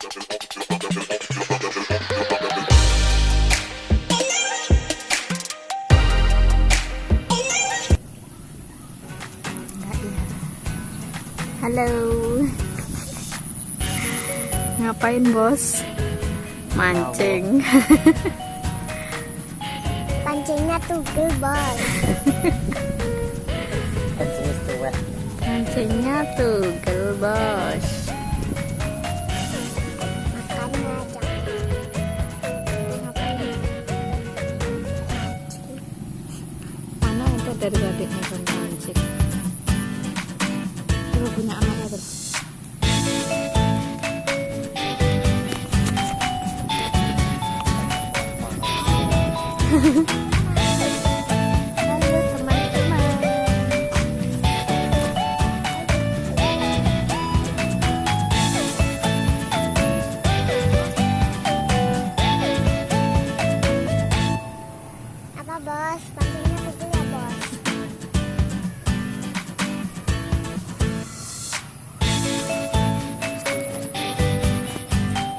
Halo. Ngapain, Bos? Mancing. Pancingnya tugel, Bos. Mancingnya tugel, Bos. Makannya jangan. Mana itu dari tadi nonton mancing? Lu punya anaknya terus. Halo teman-teman. Apa, Bos? Pancingnya tugel ya, Bos?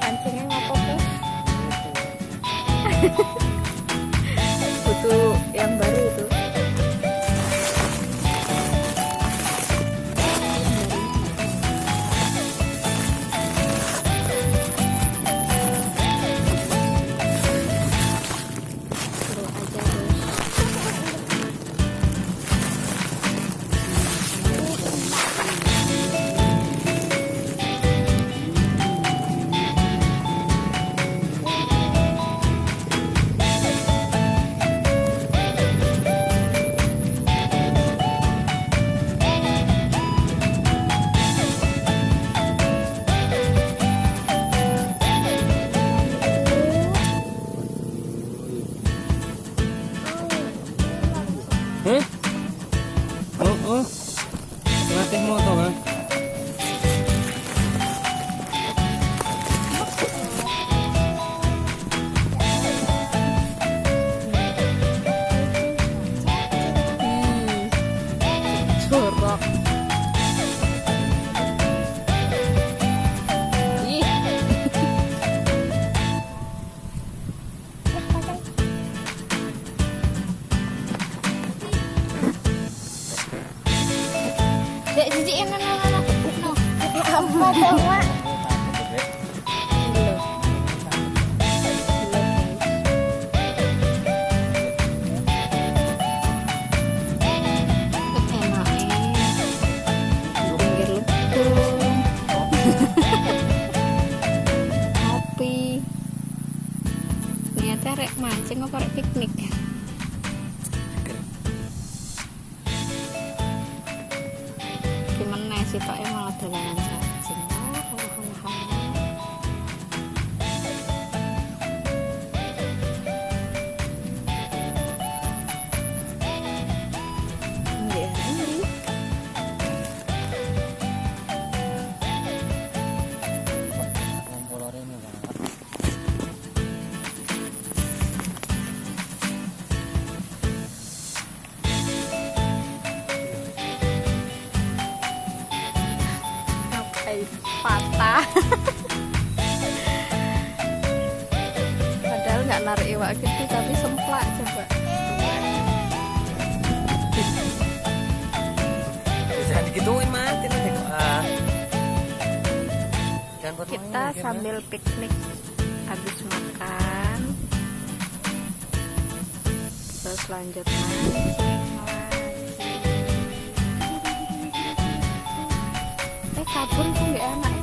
Pancingnya ngapa, Bos? Butuh yang baru itu. Seru aja, Bos. Oh, latih moto kan? Jorok. Ih, Dek, jijik yang no. Apa tuh, Mak? Belum. Enaknya pinggir lebung. Kopi. Niatnya rek mancing apa rek piknik? Gimana sih Pak malah dolanan cacing? Nggih, ini. Ngapain patah? Padahal nggak narik iwak gitu tapi semplak coba. Jangan digituin mati nanti kok. Kita sambil piknik habis makan terus lanjut mancing lagi. Kabur tuh nggak enak